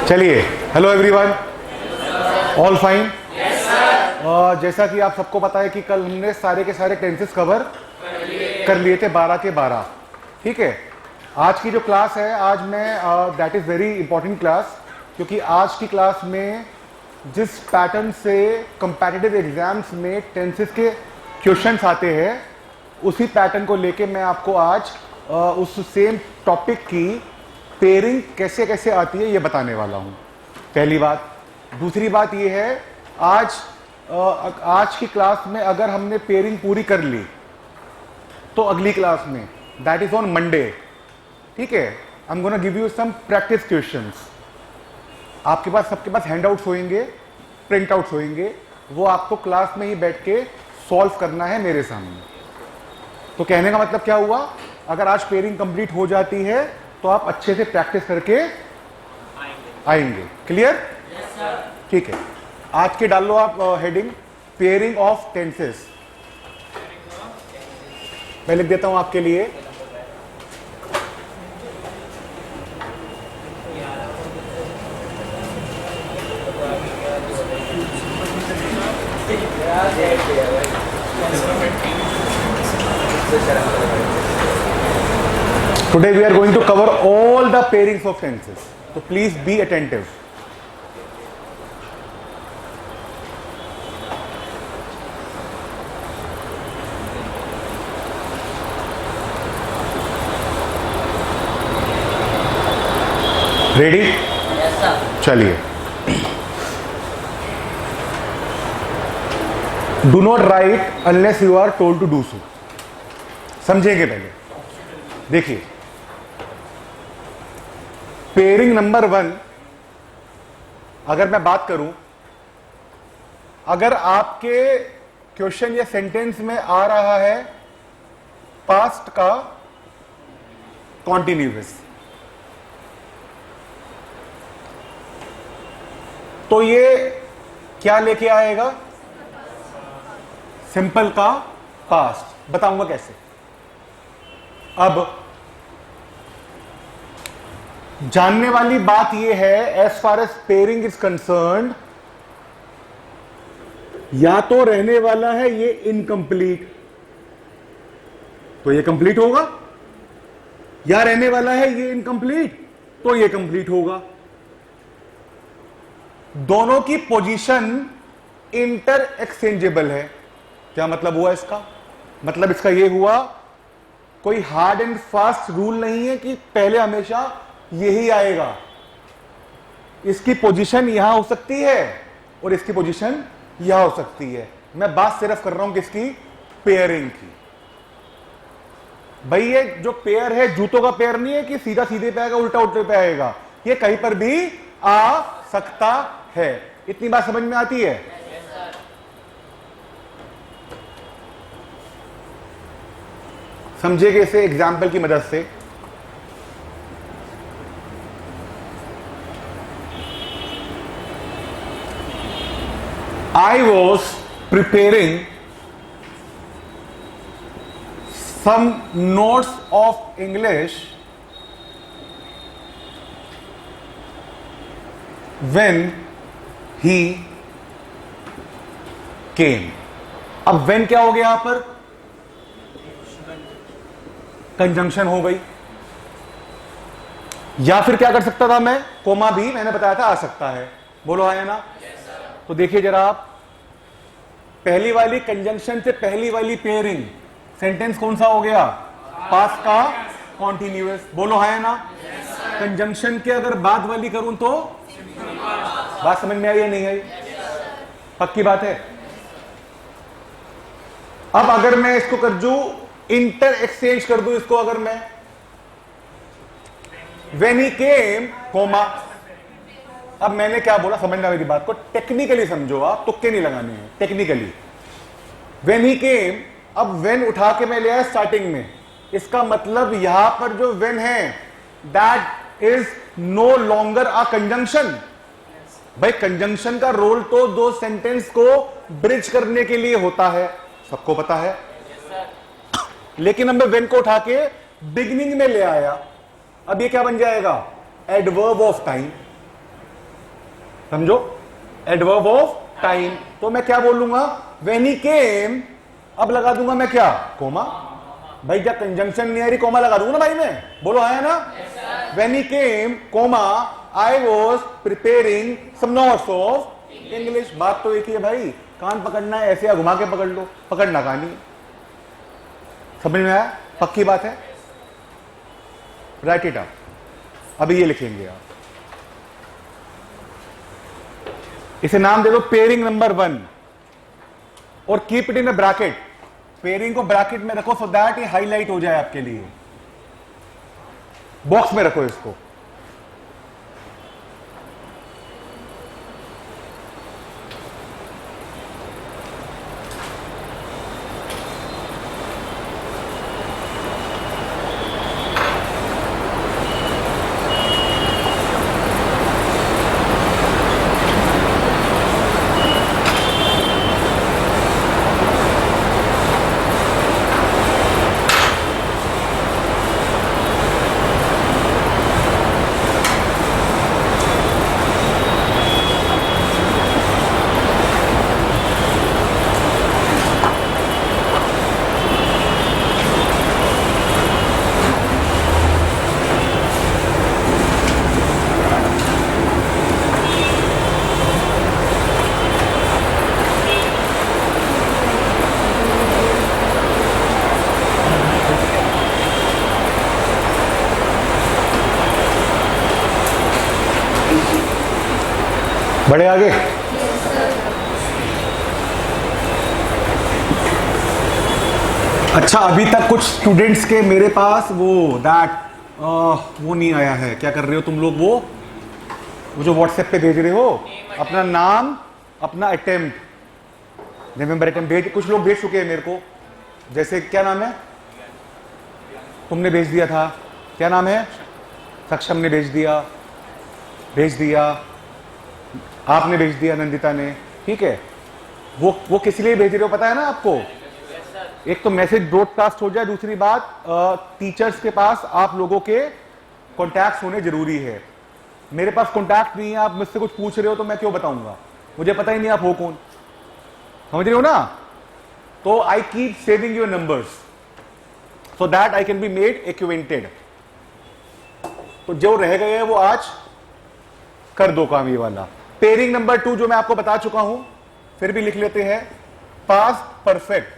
चलिए, hello everyone, all fine. जैसा कि आप सबको पता है कि कल हमने सारे के सारे टेंसेस कवर कर लिए थे, 12 के 12। ठीक है, आज की जो क्लास है, आज मैं that is very important class, क्योंकि आज की क्लास में जिस पैटर्न से कंपैटिटिव एग्जाम्स में टेंसेस के क्वेश्चंस आते हैं, उसी पैटर्न को लेके मैं आपको आज उस सेम टॉपिक की पेयरिंग कैसे कैसे आती है ये बताने वाला हूँ। पहली बात। दूसरी बात ये है, आज की क्लास में अगर हमने पेयरिंग पूरी कर ली तो अगली क्लास में, दैट इज ऑन मंडे, ठीक है, I am gonna give you some practice questions. आपके पास सबके पास हैंड आउट्स होंगे, प्रिंट आउट्स होंगे, वो आपको क्लास में ही बैठ के सॉल्व करना है मेरे सामने। तो कहने का मतलब क्या हुआ, अगर आज पेयरिंग कंप्लीट हो जाती है तो आप अच्छे से प्रैक्टिस करके आएंगे। क्लियर? ठीक है, आज के डाल लो आप हेडिंग पेयरिंग ऑफ टेंसेस। मैं लिख देता हूं आपके लिए। Today we are going to cover all the pairings of tenses. So please be attentive. Ready? Yes, sir. चलिए। Do not write unless you are told to do so. समझेंगे पहले। देखिए, पेयरिंग नंबर 1, अगर मैं बात करूं, अगर आपके क्वेश्चन या सेंटेंस में आ रहा है पास्ट का कॉन्टिन्यूअस, तो ये क्या लेके आएगा? सिंपल का पास्ट। बताऊंगा कैसे। अब जानने वाली बात यह है, as far as pairing is concerned, या तो रहने वाला है ये इनकंप्लीट, तो ये कंप्लीट होगा, या रहने वाला है ये इनकंप्लीट, तो ये कंप्लीट होगा। दोनों की पोजीशन इंटर एक्सचेंजेबल है। क्या मतलब हुआ इसका? मतलब इसका ये हुआ, कोई हार्ड एंड फास्ट रूल नहीं है कि पहले हमेशा यही आएगा। इसकी पोजीशन यहां हो सकती है और इसकी पोजीशन यहां हो सकती है। मैं बात सिर्फ कर रहा हूं किसकी? पेयरिंग की। भाई ये जो पेयर है, जूतों का पेयर नहीं है कि सीधा सीधे पे आएगा, उल्टा उल्टे पे आएगा। ये कहीं पर भी आ सकता है। इतनी बात समझ में आती है? समझिएगा इसे एग्जाम्पल की मदद से। I was preparing some notes of English when he came. अब when क्या हो गया यहां पर? कंजंक्शन हो गई। या फिर क्या कर सकता था मैं? कोमा भी मैंने बताया था आ सकता है। बोलो हाँ या ना? तो देखिए जरा आप, पहली वाली कंजंक्शन से पहली वाली पेयरिंग, सेंटेंस कौन सा हो गया? पास्ट का कॉन्टिन्यूअस। बोलो हाँ या ना? कंजंक्शन के अगर बाद वाली करूं तो बात समझ में आई या नहीं आई? पक्की बात है। अब अगर मैं इसको कर दूं, इंटर एक्सचेंज कर दूं इसको, अगर मैं व्हेन ही केम कोमा, अब मैंने क्या बोला, समझना मेरी बात को, टेक्निकली समझो आप, तुक्के नहीं लगाने हैं। टेक्निकली व्हेन ही केम, अब व्हेन उठा के मैं ले आया स्टार्टिंग में, इसका मतलब यहां पर जो व्हेन है that is no longer a conjunction. भाई कंजंक्शन का रोल तो दो सेंटेंस को ब्रिज करने के लिए होता है, सबको पता है। लेकिन अब मैं व्हेन को उठा के बिगिनिंग में ले आया, अब ये क्या बन जाएगा? Adverb of time. समझो, एडवर्ब ऑफ टाइम। तो मैं क्या बोलूंगा, व्हेन ही केम, अब लगा दूंगा मैं क्या, कोमा। भाई जब कंजंक्शन नहीं आ रही कोमा लगा दूंगा ना भाई, मैं बोलो आया ना। When he came comma I was preparing some notes of English. बात तो एक ही है भाई, कान पकड़ना है ऐसे घुमा के पकड़ लो, पकड़ना कहानी। समझ में आया, पक्की बात है। Right it up. अभी ये लिखेंगे आप, इसे नाम दे दो पेयरिंग नंबर 1 और keep it in a bracket. Pairing को ब्रैकेट में रखो सो दैट ये हाईलाइट हो जाए आपके लिए। बॉक्स में रखो इसको। बढ़े आगे। अच्छा, अभी तक कुछ स्टूडेंट्स के मेरे पास वो नहीं आया है। क्या कर रहे हो तुम लोग, वो जो व्हाट्सएप पे भेज रहे हो, अपना नाम, अपना अटेम्प्ट, रिमेंबर अटेम्प्ट भेज। कुछ लोग भेज चुके हैं मेरे को, जैसे क्या नाम है, तुमने भेज दिया था, क्या नाम है, सक्षम ने भेज दिया, आपने भेज दिया, नंदिता ने, ठीक है। वो किस लिए भेज रहे हो पता है ना आपको। एक तो मैसेज ब्रॉडकास्ट हो जाए, दूसरी बात टीचर्स के पास आप लोगों के कॉन्टैक्ट होने जरूरी है। मेरे पास कॉन्टैक्ट नहीं है, आप मुझसे कुछ पूछ रहे हो तो मैं क्यों बताऊंगा, मुझे पता ही नहीं आप हो कौन। समझ रहे हो ना। तो I keep saving your numbers so that I can be made acquainted. तो जो रह गए हैं वो आज कर दो काम ये वाला। पेयरिंग नंबर 2 जो मैं आपको बता चुका हूं, फिर भी लिख लेते हैं, पास्ट परफेक्ट।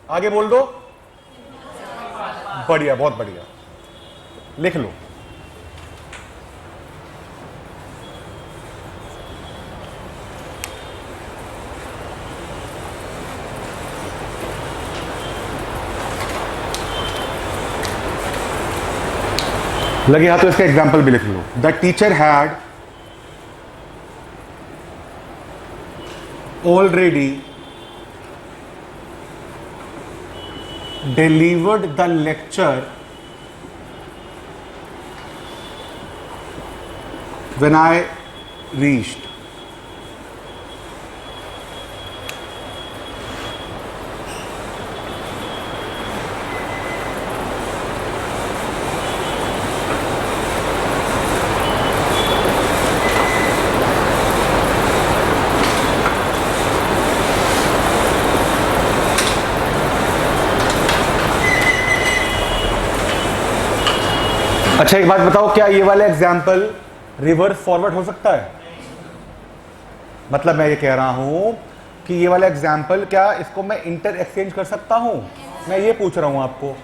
आगे बोल दो, बढ़िया, बहुत बढ़िया, लिख लो। लगे हाथ तो इसका एग्जाम्पल भी लिख लो। The teacher had already delivered the lecture when I reached. अच्छा एक बात बताओ, क्या ये वाला एग्जाम्पल रिवर्स फॉरवर्ड हो सकता है? मतलब मैं ये कह रहा हूं कि ये वाला एग्जाम्पल, क्या इसको मैं इंटर एक्सचेंज कर सकता हूं? मैं ये पूछ रहा हूं आपको,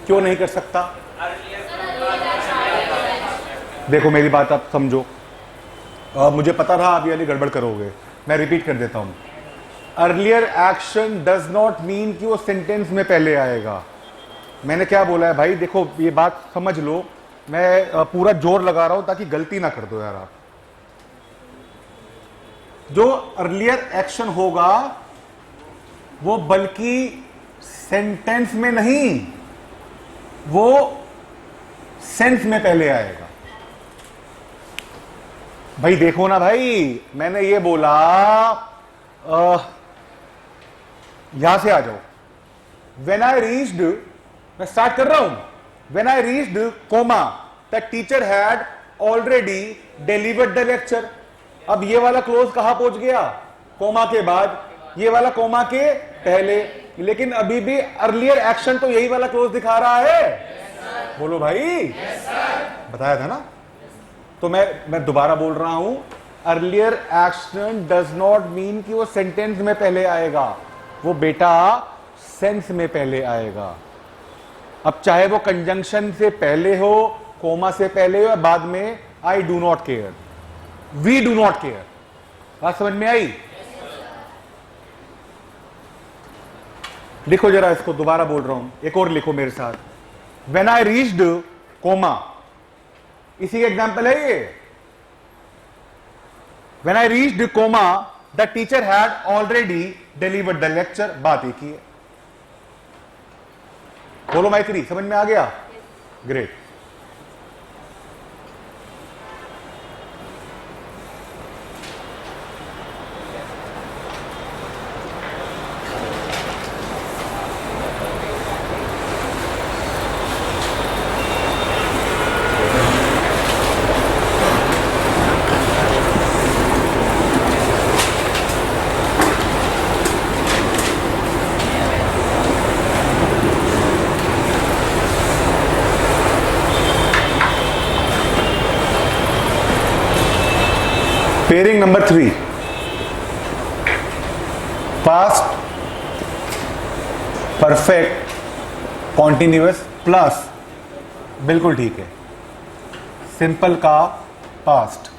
क्यों नहीं कर सकता? देखो मेरी बात आप समझो, मुझे पता था आप ये वाली गड़बड़ करोगे, मैं रिपीट कर देता हूं। Earlier action does not mean कि वो सेंटेंस में पहले आएगा। मैंने क्या बोला है भाई, देखो ये बात समझ लो, मैं पूरा जोर लगा रहा हूं ताकि गलती ना कर दो यार आप। जो अर्लियर एक्शन होगा वो बल्कि सेंटेंस में नहीं, वो सेंस में पहले आएगा। भाई देखो ना भाई, मैंने ये बोला, यहां से आ जाओ। व्हेन आई रीच्ड, मैं स्टार्ट कर रहा हूं, when I reached comma the teacher had already delivered the lecture. अब ये वाला क्लोज कहां पहुंच गया? कोमा के बाद, ये वाला कोमा के पहले, लेकिन अभी भी अर्लियर एक्शन तो यही वाला क्लोज दिखा रहा है। बोलो भाई। बताया था ना। तो मैं दोबारा बोल रहा हूं, earlier action does not mean कि वो सेंटेंस में पहले आएगा, वो बेटा सेंस में पहले आएगा। अब चाहे वो कंजंक्शन से पहले हो, कोमा से पहले हो या बाद में, I do not care, we do not care. बात समझ में आई? लिखो जरा इसको, दोबारा बोल रहा हूं, एक और लिखो मेरे साथ। व्हेन आई रीच्ड कोमा, इसी का एग्जाम्पल है ये। When I reached comma the teacher had already delivered the lecture. बात एक ही है। बोलो माइत्री, समझ में आ गया? Great. Pairing number 3, past perfect continuous plus, बिल्कुल ठीक है, सिंपल का पास्ट।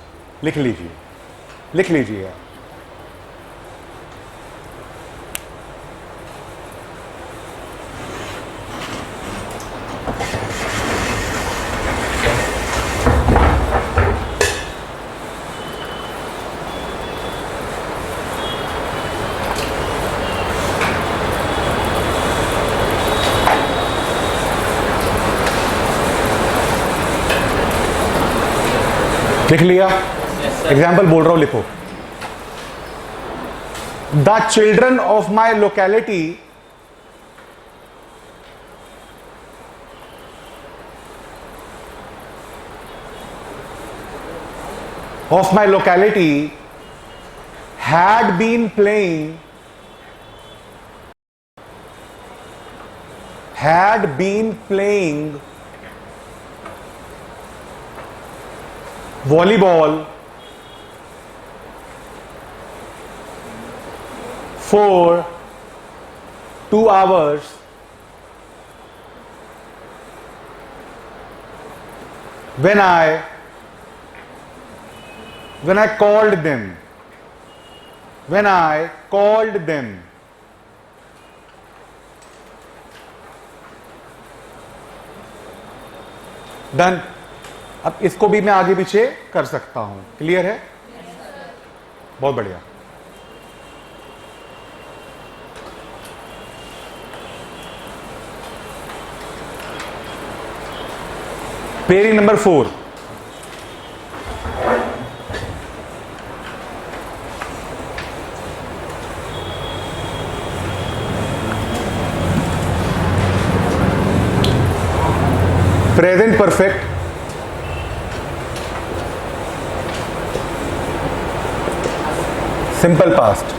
लिख लीजिए, लिख लीजिए। लिख लिया? एग्जाम्पल बोल रहा हूं, लिखो। The children of my locality had been playing volleyball for 2 hours when I called them. Done. अब इसको भी मैं आगे पीछे कर सकता हूं। क्लियर है? बहुत बढ़िया। Pairing number 4, present perfect simple past.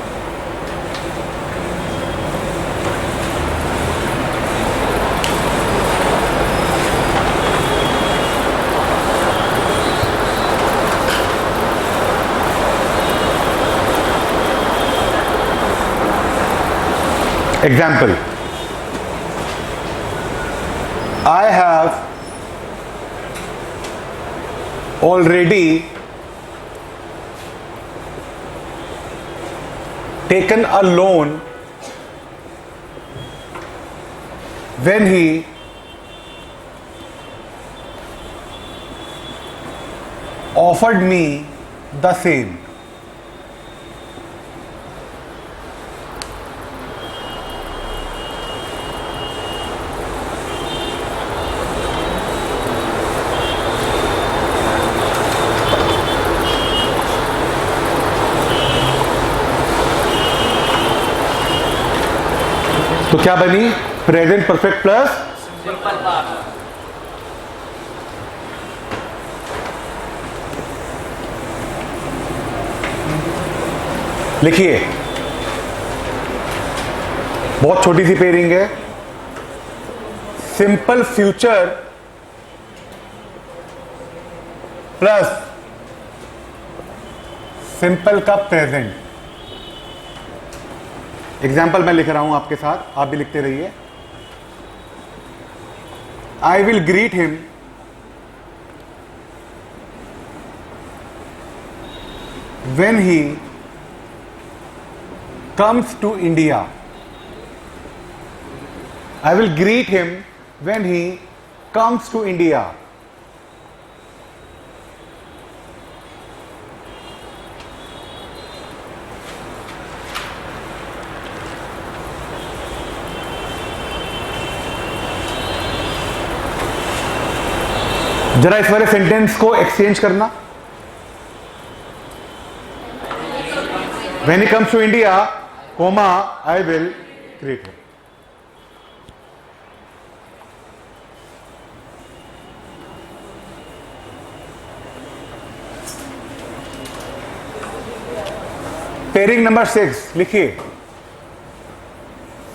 Example, I have already taken a loan when he offered me the same. तो क्या बनी? Present perfect plus simple past. लिखिए, बहुत छोटी सी पेयरिंग है, सिंपल फ्यूचर प्लस सिंपल का प्रेजेंट। एग्जाम्पल मैं लिख रहा हूं आपके साथ, आप भी लिखते रहिए। I will greet him when he comes to India. I will greet him when he comes to India. जरा इस वाले सेंटेंस को एक्सचेंज करना। When he comes to India, comma, I will greet him. Pairing number 6 लिखिए,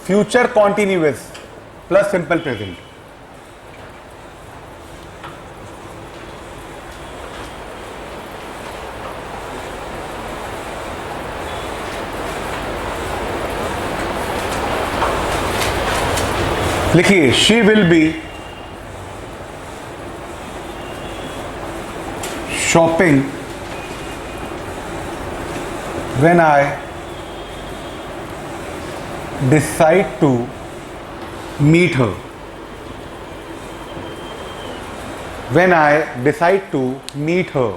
future continuous plus simple present। लिखिए, she will be shopping when I decide to meet her. When I decide to meet her.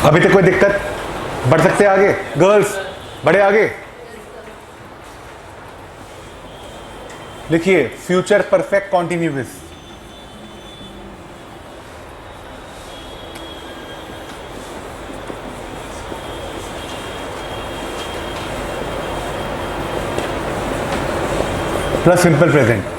अभी तक कोई दिक्कत? बढ़ सकते हैं आगे? गर्ल्स बढ़े आगे। लिखिए, future perfect continuous. Plus simple present.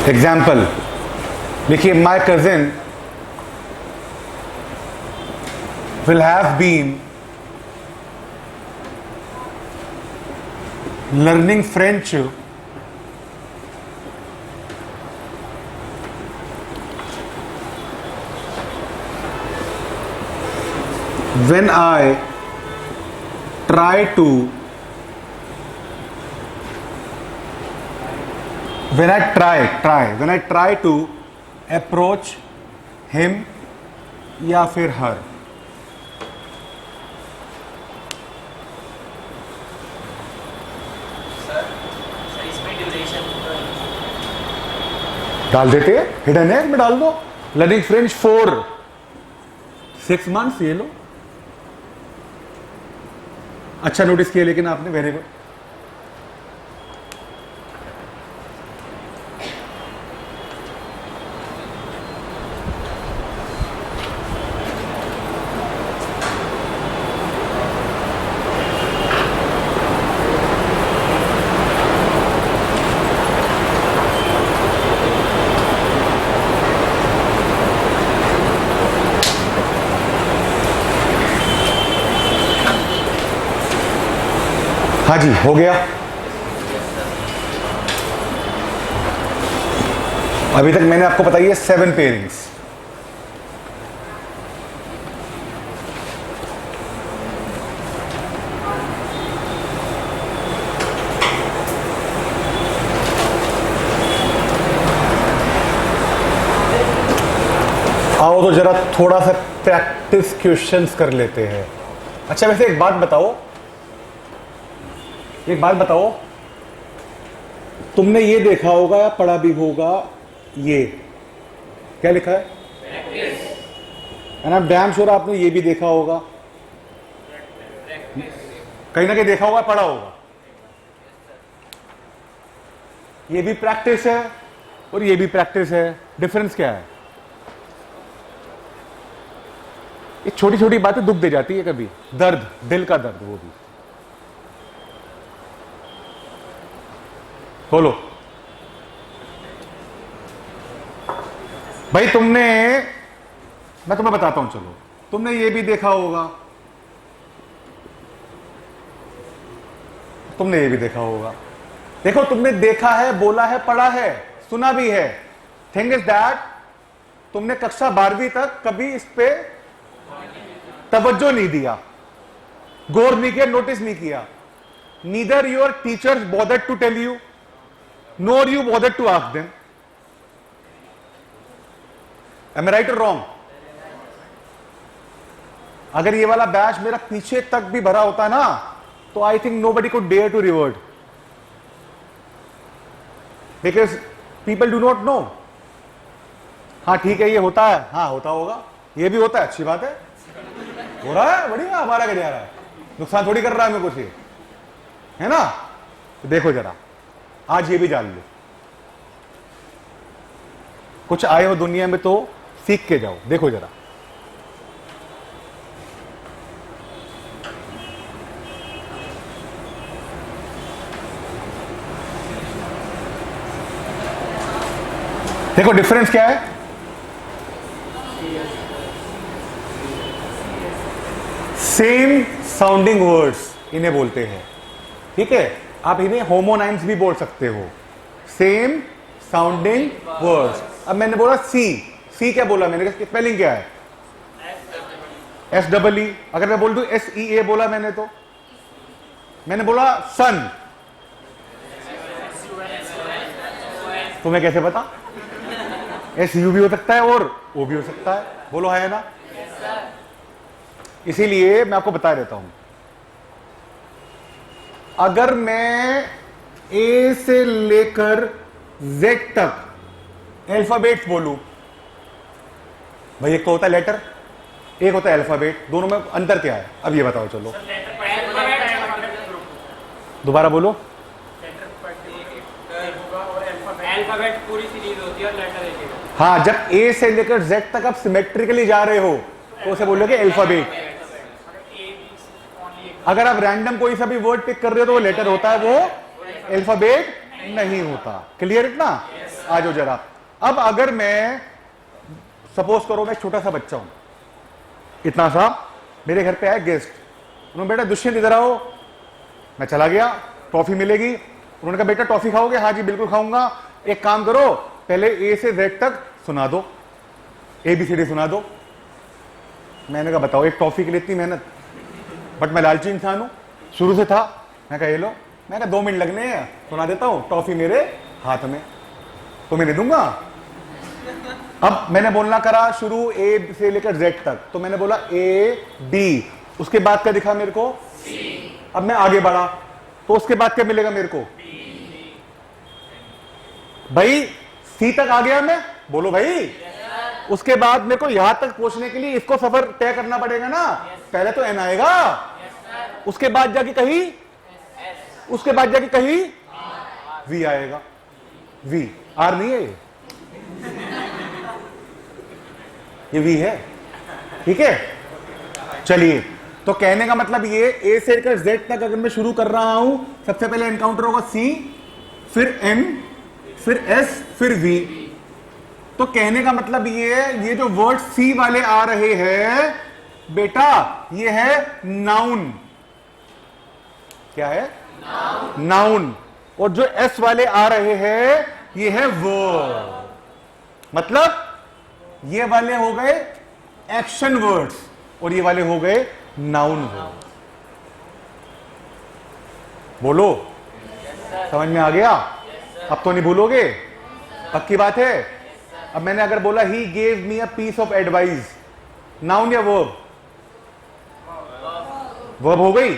Example लिखिए, my cousin will have been learning French when I try to when I try to approach him या फिर her। डाल देते हैं, हिडन है में डाल दो। लर्निंग फ्रेंच 6 months, ये लो। अच्छा नोटिस किया लेकिन आपने, वेरी गुड। हाँ जी, हो गया। अभी तक मैंने आपको बताई है 7 पेयरिंग्स। आओ तो जरा थोड़ा सा प्रैक्टिस क्वेश्चंस कर लेते हैं। अच्छा वैसे एक बात बताओ, एक बात बताओ, तुमने ये देखा होगा या पढ़ा भी होगा, ये क्या लिखा है? एंड डैम श्योर आपने ये भी देखा होगा, कहीं ना कहीं देखा होगा, पढ़ा होगा। ये भी प्रैक्टिस है और ये भी प्रैक्टिस है। डिफरेंस क्या है? ये छोटी छोटी बातें दुख दे जाती है कभी, दर्द, दिल का दर्द, वो भी। बोलो भाई, मैं तुम्हें बताता हूं, चलो, तुमने ये भी देखा होगा, तुमने ये भी देखा होगा। देखो, तुमने देखा है, बोला है, पढ़ा है, सुना भी है। थिंग इज दैट तुमने कक्षा 12वीं तक कभी इस पे तवज्जो नहीं दिया, गौर नहीं किया, नोटिस नहीं किया। Neither your teachers bothered to tell you, nor you bothered to ask them. Am I right और रॉन्ग? अगर ये वाला बैच मेरा पीछे तक भी भरा होता ना, तो I think nobody could dare to revert, because people do not know. हाँ ठीक है, ये होता है, हाँ होता होगा, ये भी होता है, अच्छी बात है, हो रहा है, बढ़िया, हमारा क्या जा रहा है, नुकसान थोड़ी कर रहा है हमें कुछ, ये है ना। तो देखो जरा, आज ये भी जान लो, कुछ आए हो दुनिया में तो सीख के जाओ। देखो जरा, देखो डिफरेंस क्या है। सेम साउंडिंग वर्ड्स इन्हें बोलते हैं, ठीक है। आप इन्हें होमोनाइम्स भी बोल सकते हो, सेम साउंडिंग वर्ड्स। अब मैंने बोला सी क्या बोला मैंने, स्पेलिंग क्या है? SEE। अगर मैं बोल दूं SEA बोला मैंने, तो मैंने बोला सन, तुम्हें कैसे पता? SU भी हो सकता है और O भी हो सकता है, बोलो है ना। इसीलिए मैं आपको बता देता हूं, अगर मैं A से लेकर Z तक अल्फाबेट्स बोलूं, भाई एक तो होता है लेटर, एक होता है अल्फाबेट, दोनों में अंतर क्या है? अब ये बताओ, चलो दोबारा बोलो। अल्फाबेट पूरी सीरीज होती है और लेटर एक है। हाँ, जब A से लेकर Z तक आप सिमेट्रिकली जा रहे हो तो उसे बोलोगे अल्फाबेट। अगर आप रैंडम कोई सा भी वर्ड पिक कर रहे हो तो वो लेटर होता है, वो अल्फाबेट नहीं होता। क्लियर इतना? आ जाओ जरा। अब अगर मैं सपोज करो मैं छोटा सा बच्चा हूं, इतना सा, मेरे घर पे आए गेस्ट, उन्होंने बेटा दुष्यंत इधर आओ, मैं चला गया, टॉफी मिलेगी, उन्होंने कहा बेटा टॉफी खाओगे? हाँ जी बिल्कुल खाऊंगा। एक काम करो, पहले A से Z तक सुना दो, ABCD सुना दो। मैंने कहा बताओ, एक टॉफी के लिए इतनी मेहनत? बट मैं लालची इंसान हूं, शुरू से था। मैं कहा ये लो, मैं कहा 2 मिनट लगने हैं, सुना देता हूं, टॉफी मेरे हाथ में, तो मैं नहीं दूंगा। अब मैंने बोलना करा शुरू A से लेकर Z तक, तो मैंने बोला A B, उसके बाद क्या दिखा मेरे को? C। अब मैं आगे बढ़ा तो उसके बाद क्या मिलेगा मेरे को? B। भाई C तक आ गया मैं, बोलो भाई। yes, उसके बाद मेरे को यहां तक पहुंचने के लिए इसको सफर तय करना पड़ेगा ना। yes, पहले तो N आएगा, yes, उसके बाद जाके कहीं yes, उसके बाद जाके कहीं V आएगा, V, R नहीं है ये V है, ठीक है। चलिए, तो कहने का मतलब ये A से लेकर Z तक अगर मैं शुरू कर रहा हूं, सबसे पहले एनकाउंटर होगा C, फिर N, फिर S, फिर V। तो कहने का मतलब ये जो वर्ड C वाले आ रहे हैं बेटा, ये है नाउन। क्या है? नाउन। और जो S वाले आ रहे हैं ये है वर्ब। मतलब ये वाले हो गए एक्शन वर्ड्स और ये वाले हो गए नाउन वर्ड। बोलो, समझ में आ गया? अब तो नहीं भूलोगे, पक्की बात है। अब मैंने अगर बोला he gave me a piece of advice, noun या वर्ब? वर्ब हो गई।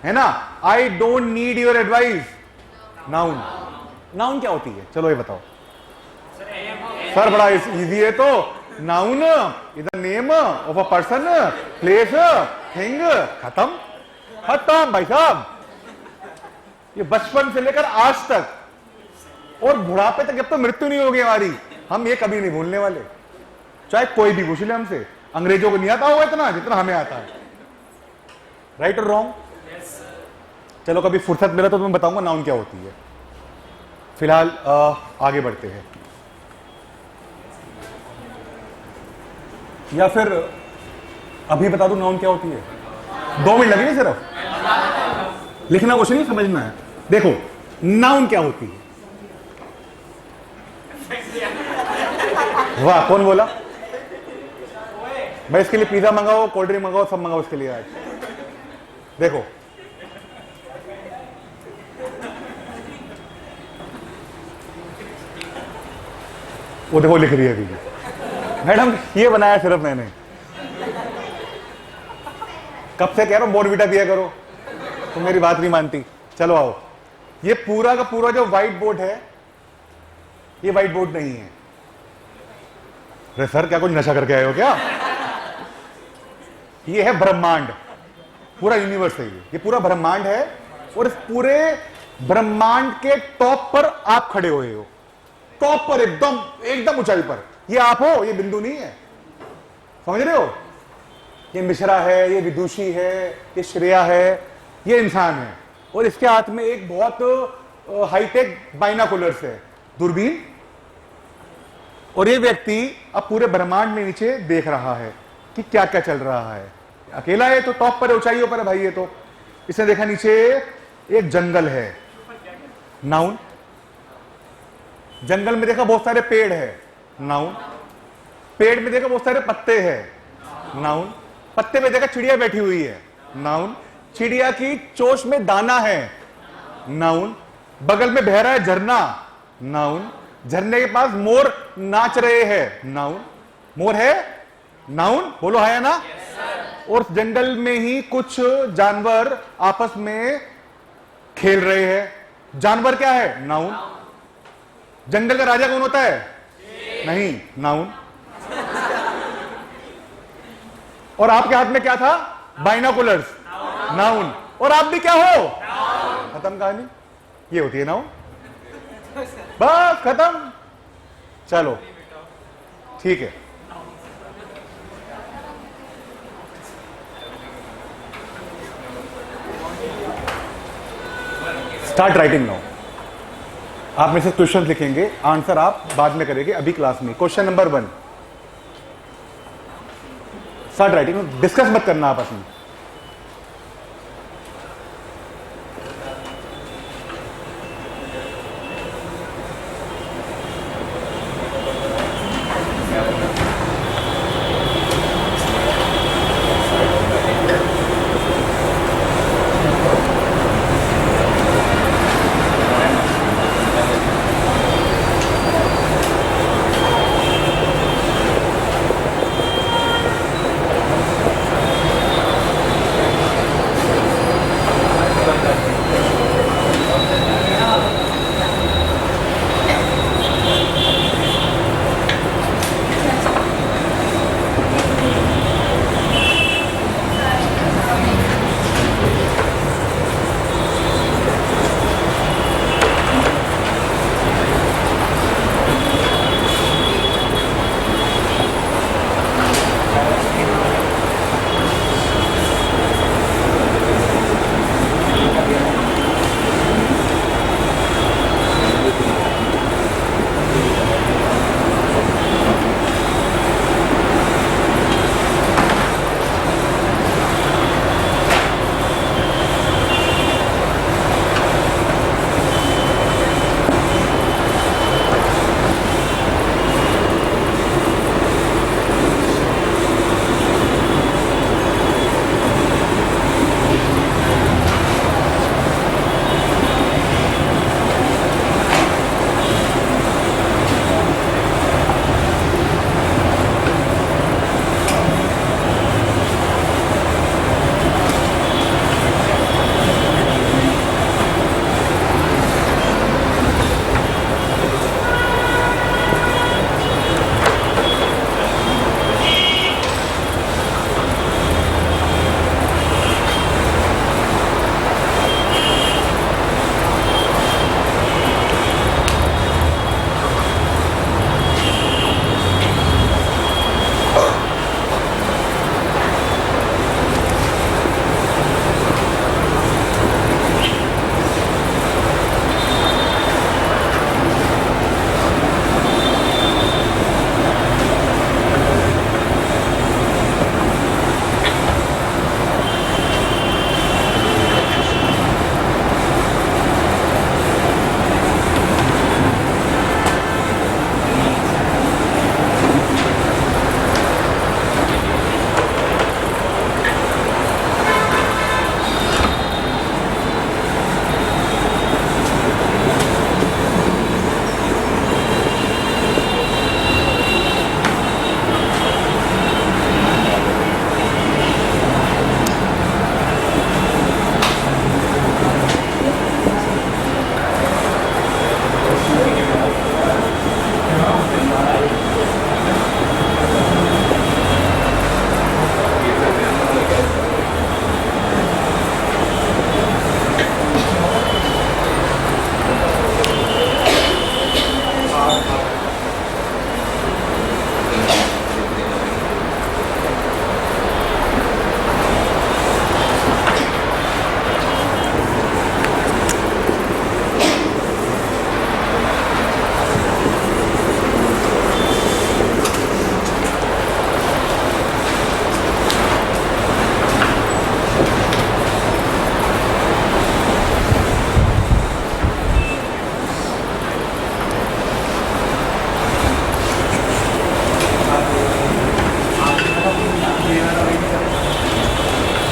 है ना। I don't need your advice, noun. Noun क्या होती है, चलो ये बताओ सर, बड़ा इजी है तो। Noun is the name of a person, place, thing. खत्म, खत्म भाई साहब। ये बचपन से लेकर आज तक और बुढ़ापे तक, जब तो मृत्यु नहीं होगी हमारी, हम ये कभी नहीं भूलने वाले। चाहे कोई भी पूछ ले हमसे, अंग्रेजों को नहीं आता होगा इतना जितना हमें आता है। राइट और रॉन्ग? चलो कभी फुर्सत मिला तो तुम्हें बताऊंगा नाउन क्या होती है। फिलहाल आगे बढ़ते हैं, या फिर अभी बता दूं नाउन क्या होती है? 2 मिनट लगेंगे सिर्फ, लिखना कुछ नहीं, समझना है। देखो नाउन क्या होती है। वाह, कौन बोला भाई? इसके लिए पिज्जा मंगाओ, कोल्ड ड्रिंक मंगाओ, सब मंगाओ इसके लिए आज। देखो वो देखो लिख रही है अभी मैडम, ये बनाया सिर्फ मैंने। कब से कह रहा हूं बोर्नविटा पिया करो, तो मेरी बात नहीं मानती। चलो आओ, ये पूरा का पूरा जो व्हाइट बोर्ड है, ये व्हाइट बोर्ड नहीं है। अरे सर क्या कुछ नशा करके आए हो क्या? ये है ब्रह्मांड, पूरा यूनिवर्स है ये पूरा ब्रह्मांड है। और इस पूरे ब्रह्मांड के टॉप पर आप खड़े हुए हो, टॉप पर, एकदम एकदम ऊंचाई पर। ये आप हो, ये बिंदु नहीं है, समझ रहे हो? ये मिश्रा है, ये विदुषी है, ये श्रेया है, ये इंसान है। और इसके हाथ में एक बहुत हाईटेक बाइनाकुलर्स है, दूरबीन। और ये व्यक्ति अब पूरे ब्रह्मांड में नीचे देख रहा है कि क्या क्या चल रहा है। अकेला है तो टॉप पर है, ऊंचाइयों पर है भाई। ये तो इसने देखा नीचे एक जंगल है, नाउन। जंगल में देखा बहुत सारे पेड़ है, नाउन। पेड़ में देखा बहुत सारे पत्ते हैं, नाउन। पत्ते में देखा चिड़िया बैठी हुई है, नाउन। चिड़िया की चोंच में दाना है, नाउन। बगल में बह रहा है झरना, नाउन। झरने के पास मोर नाच रहे हैं, नाउन। मोर है, नाउन। बोलो है ना? और जंगल में ही कुछ जानवर आपस में खेल रहे हैं। जानवर क्या है? नाउन। जंगल का राजा कौन होता है? नहीं, नाउन। और आपके हाथ में क्या था? Binoculars, noun. और आप भी क्या हो? खत्म कहानी। ये होती है नाउन, बस खत्म। चलो ठीक है, स्टार्ट राइटिंग नाउ। आप में से क्वेश्चन लिखेंगे, आंसर आप बाद में करेंगे, अभी क्लास में। Question number 1, start writing. Discuss मत करना आपस में।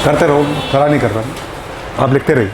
करते रहो, खड़ा नहीं कर रहा, आप लिखते रहिए।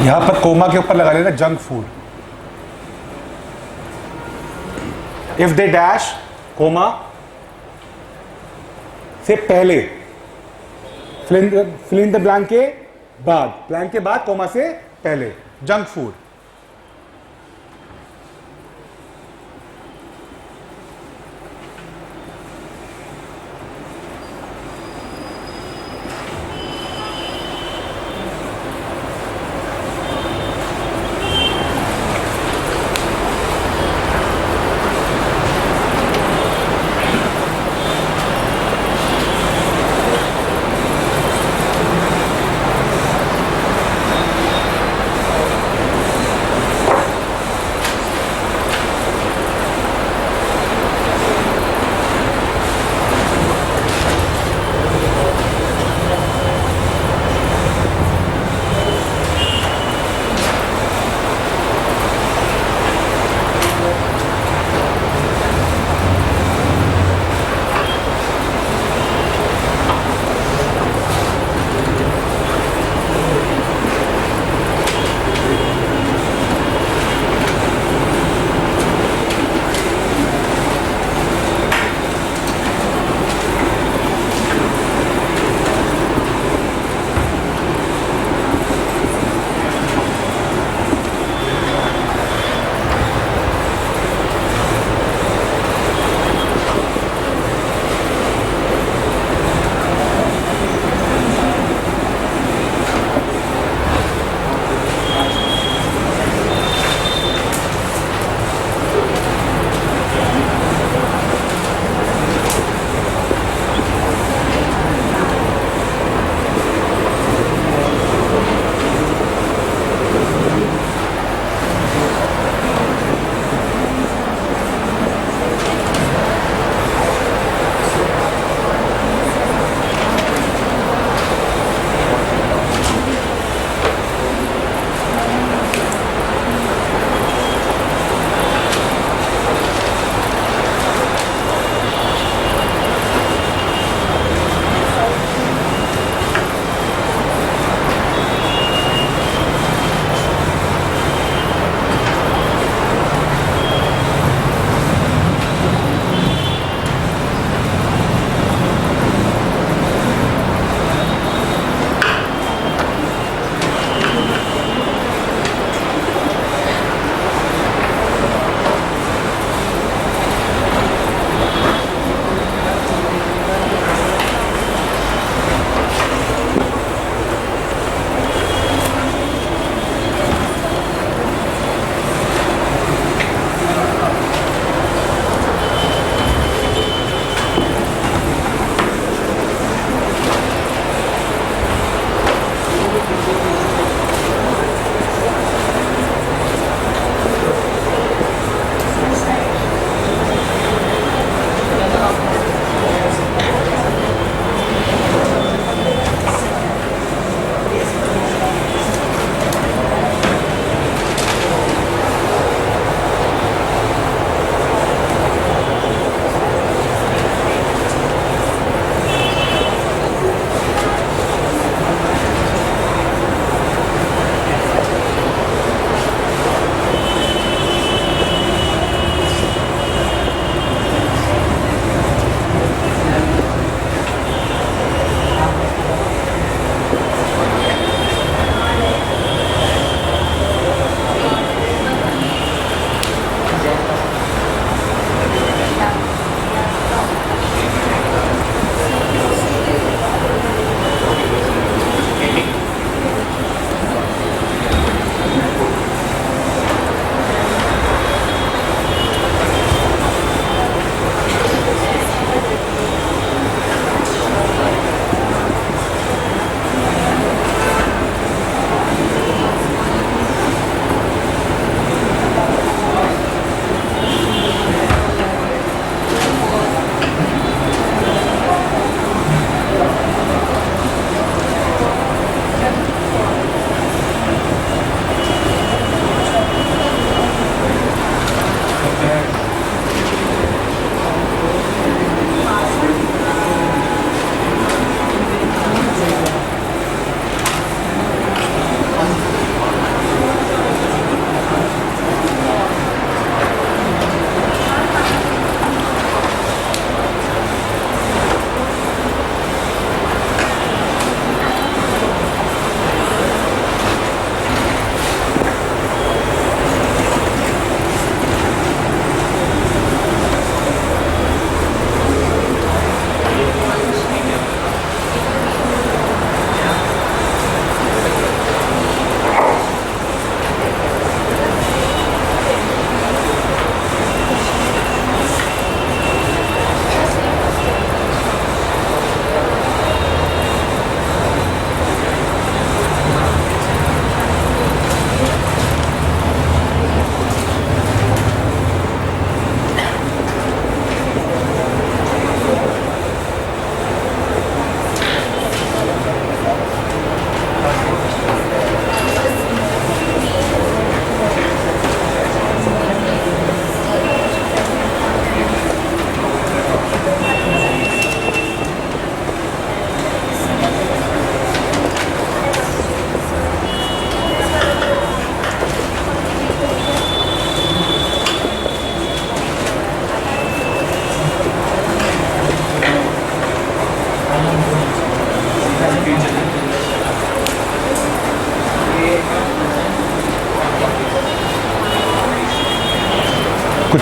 यहां पर कोमा के ऊपर लगा लेना junk food. If they dash comma से पहले, फिल इन द ब्लैंक के बाद, ब्लैंक के बाद कोमा से पहले, जंक फूड।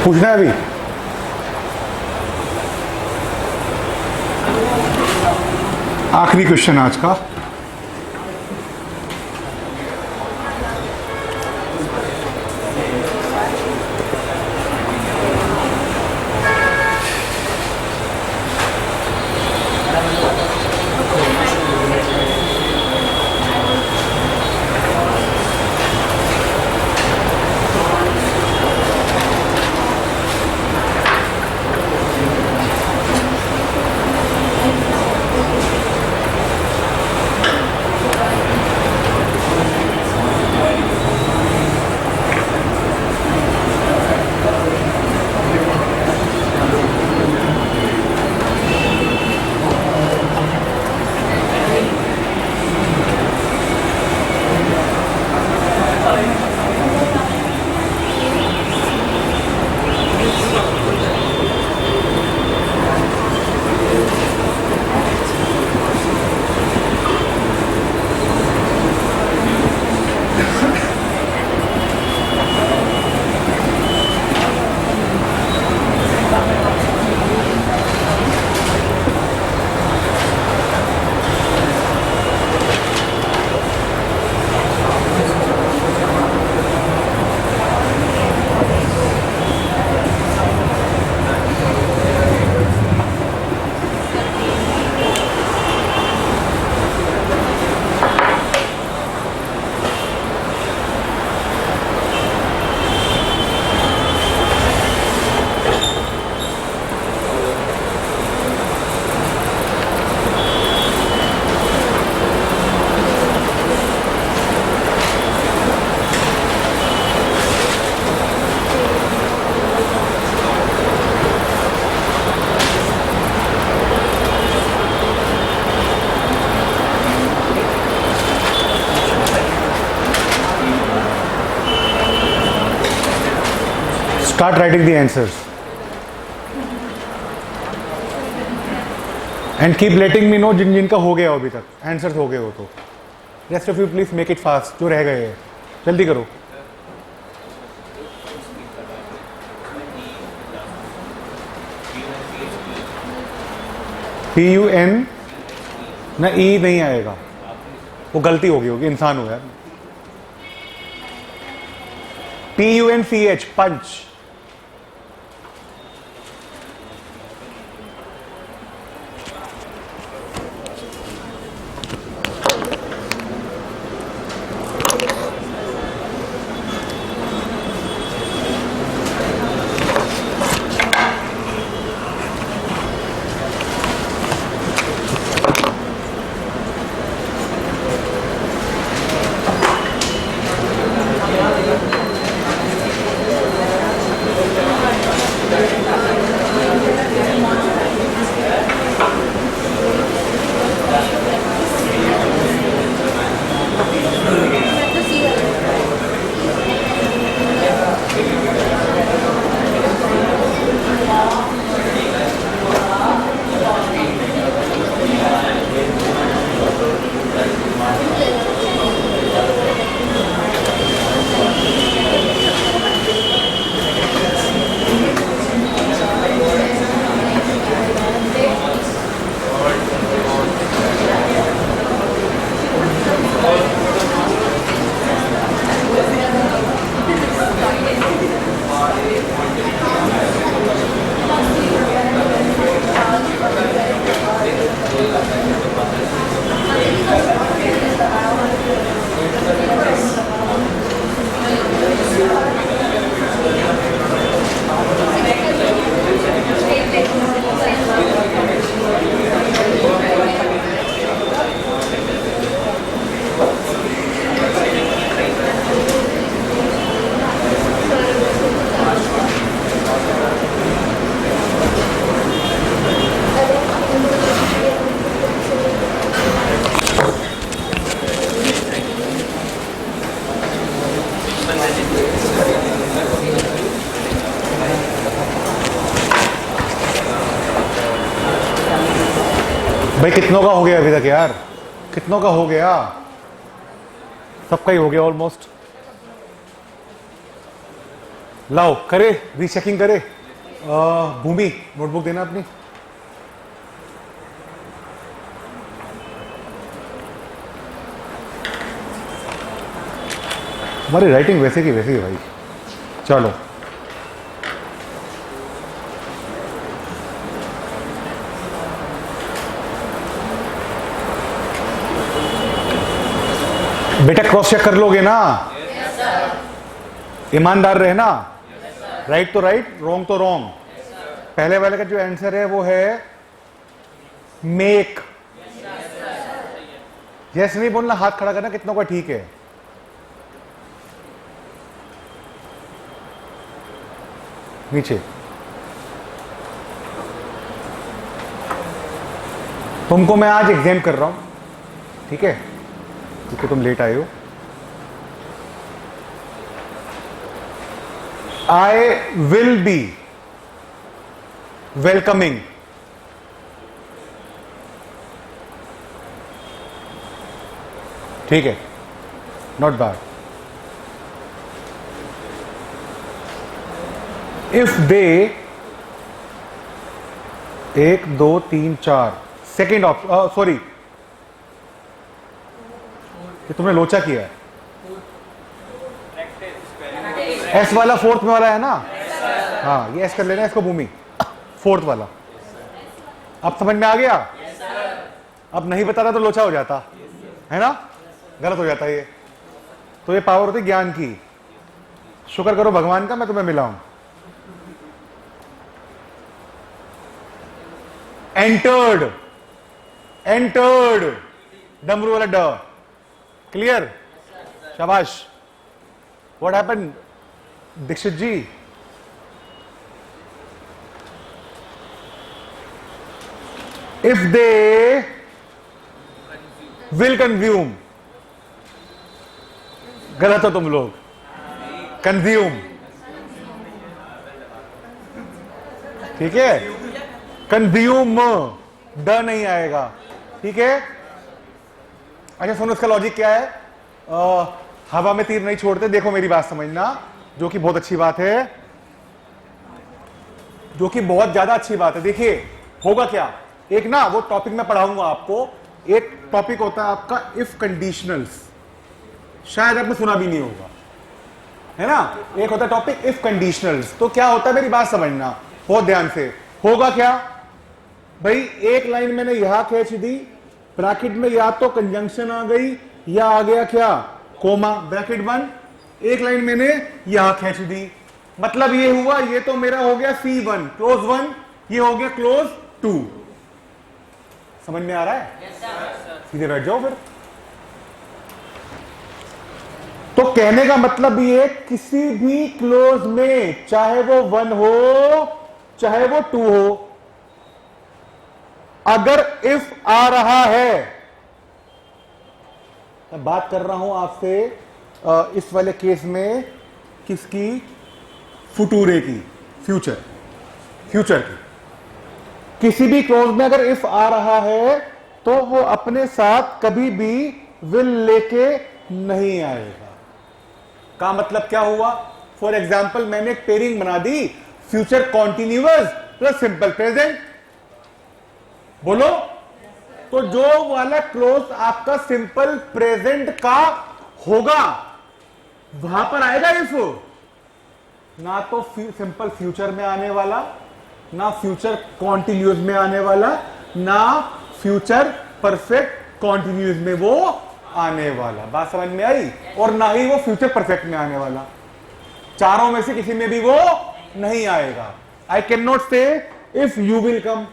पूछना है अभी? आखिरी क्वेश्चन आज का। Start writing the answers and keep letting me know जिन जिनका हो गया हो अभी तक, आंसर्स हो गए हो तो। Rest of you please make it fast, जो रह गए हैं जल्दी करो। PUN ना E नहीं आएगा, वो गलती होगी इंसान हो यार। PUNCH पंच। भाई कितनों का हो गया अभी तक यार, कितनों का हो गया? सबका ही हो गया ऑलमोस्ट। लाओ करे, रीचेकिंग करे। भूमि नोटबुक देना अपनी। हमारी राइटिंग वैसे की वैसी है भाई। चलो बेटा क्रॉस चेक कर लोगे ना? ईमानदार रहना। राइट तो राइट, रॉन्ग तो रॉन्ग। पहले वाले का जो आंसर है वो है मेक। यस नहीं बोलना, हाथ खड़ा करना कितनों का ठीक है। नीचे तुमको मैं आज एग्जाम कर रहा हूं, ठीक है, क्योंकि तुम लेट आए हो। I will be welcoming. ठीक है, not bad. If they 1 2 3 4 second option, sorry ये तुमने लोचा किया है। एस वाला फोर्थ में वाला है ना? हाँ ये एस कर लेना इसको भूमि, फोर्थ वाला। अब समझ में आ गया? अब नहीं बताता तो लोचा हो जाता है ना, गलत हो जाता ये। तो ये पावर होती ज्ञान की। शुक्र करो भगवान का मैं तुम्हें मिला हूं। एंटर्ड, एंटर्ड, डमरू वाला ड। क्लियर? शाबाश। What happened Dikshit ji? If they will consume. गलत हो तुम लोग। कंज्यूम, ठीक है, कंज्यूम, ड नहीं आएगा, ठीक है। अच्छा सुनो, इसका लॉजिक क्या है? हवा में तीर नहीं छोड़ते, देखो मेरी बात समझना, जो कि बहुत अच्छी बात है, जो कि बहुत ज्यादा अच्छी बात है। देखिए होगा क्या, एक ना वो टॉपिक में पढ़ाऊंगा आपको। एक टॉपिक होता है आपका इफ कंडीशनल्स, शायद आपने सुना भी नहीं होगा, है ना। एक होता है टॉपिक इफ कंडीशनल्स। तो क्या होता है, मेरी बात समझना बहुत ध्यान से। होगा क्या भाई, एक लाइन मैंने यहां खींच दी, ब्रैकेट में या तो कंजंक्शन आ गई या आ गया क्या, कोमा, ब्रैकेट बंद। एक लाइन मैंने यहां खींच दी, मतलब ये हुआ, ये तो मेरा हो गया C1 क्लोज 1, ये हो गया क्लोज 2। समझ में आ रहा है? सीधे बैठ जाओ फिर। तो कहने का मतलब ये, किसी भी क्लोज में, चाहे वो 1 हो चाहे वो 2 हो, अगर इफ आ रहा है, मैं बात कर रहा हूं आपसे इस वाले केस में किसकी, फुटूरे की, फ्यूचर, फ्यूचर की। किसी भी क्लोज में अगर इफ आ रहा है तो वो अपने साथ कभी भी विल लेके नहीं आएगा। का मतलब क्या हुआ? फॉर एग्जाम्पल मैंने एक पेयरिंग बना दी, future continuous plus simple present. बोलो, तो जो वाला क्लोज आपका सिंपल प्रेजेंट का होगा वहां पर आएगा इफ, ना तो सिंपल फ्यूचर में आने वाला, ना फ्यूचर कॉन्टिन्यूअस में आने वाला, ना फ्यूचर परफेक्ट कॉन्टिन्यूअस में वो आने वाला। बात समझ में आई? और ना ही वो फ्यूचर परफेक्ट में आने वाला। चारों में से किसी में भी वो नहीं आएगा। I can not say if you will come,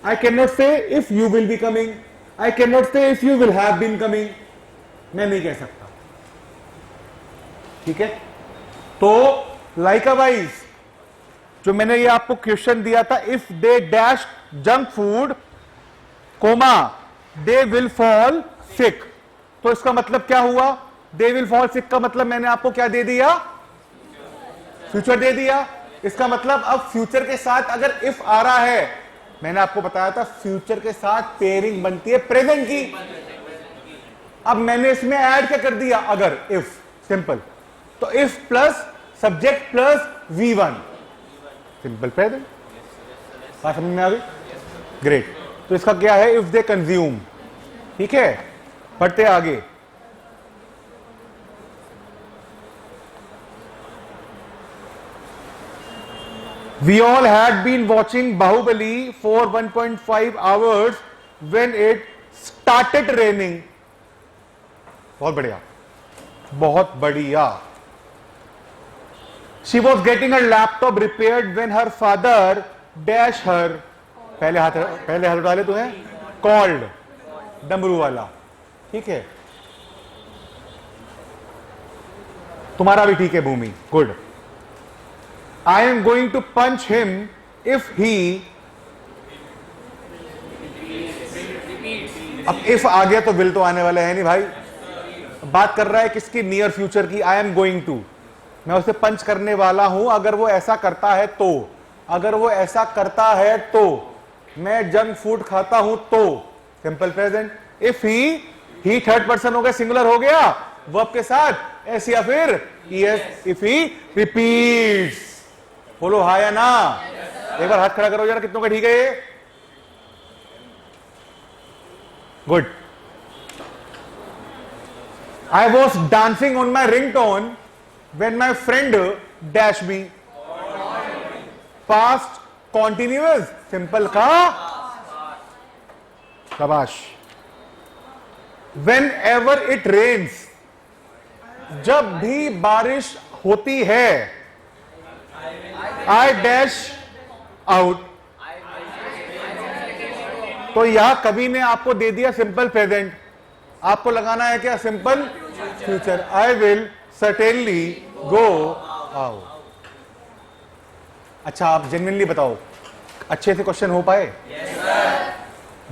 I can not say if you will be coming, I can not say if you will have been coming. मैं नहीं कह सकता, ठीक है। तो लाइकवाइज जो मैंने ये आपको क्वेश्चन दिया था, if they dash junk food comma they will fall sick, तो इसका मतलब क्या हुआ? दे विल फॉल सिक का मतलब मैंने आपको क्या दे दिया? फ्यूचर दे दिया। इसका मतलब अब फ्यूचर के साथ अगर इफ आ रहा है, मैंने आपको बताया था फ्यूचर के साथ पेयरिंग बनती है प्रेजेंट की। अब मैंने इसमें ऐड क्या कर दिया? अगर, इफ, सिंपल। तो if plus subject plus V1, simple present. बात समझ में आ गई? ग्रेट। तो इसका क्या है? If they consume. ठीक है, पढ़ते आगे। We all had been watching Bahubali for 1.5 hours when it started raining. बहुत बढ़िया, बहुत बढ़िया। She was getting her laptop repaired when her father dash her. पहले हाथ डाले तुम्हें, called, डमरू वाला। ठीक है, तुम्हारा भी ठीक है भूमि, good. I am going to punch him if he, अब if आ गया तो will तो आने वाला है नहीं भाई। बात कर रहा है किसकी? नियर फ्यूचर की। I am going to, मैं उसे पंच करने वाला हूं अगर वो ऐसा करता है तो। अगर वो ऐसा करता है तो। मैं जंक फूड खाता हूं तो। Simple present. If he third person हो गया, सिंगुलर हो गया वर्ब के साथ, एस या फिर ईएस। If he repeats. बोलो हाँ या ना? एक बार हाथ खड़ा करो जरा, कितनों का ठीक है ये? Good. I was dancing on my ringtone when my friend dash me. Past continuous, simple का शाबाश। Whenever it rains, जब भी बारिश होती है, I dash out। तो यहां कवि ने आपको दे दिया सिंपल प्रेजेंट, आपको लगाना है क्या? Simple future. I will certainly go out। अच्छा, आप जेन्युइनली बताओ, अच्छे से क्वेश्चन हो पाए?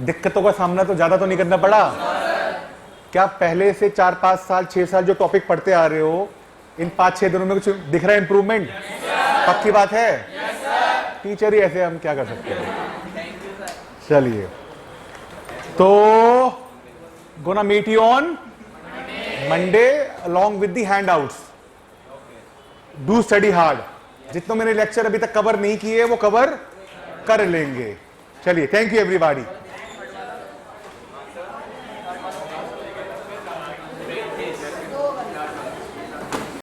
दिक्कतों का सामना तो ज्यादा तो नहीं करना पड़ा? क्या पहले से 4-5 साल 6 साल जो टॉपिक पढ़ते आ रहे हो, इन 5-6 दिनों में कुछ दिख रहा है इंप्रूवमेंट? पक्की बात है? टीचर ही ऐसे, हम क्या कर सकते हैं। चलिए, तो gonna meet you on Monday along with the handouts. Do study hard. जितने मैंने लेक्चर अभी तक कवर नहीं किए वो कवर कर लेंगे। चलिए, थैंक यू एवरीबॉडी।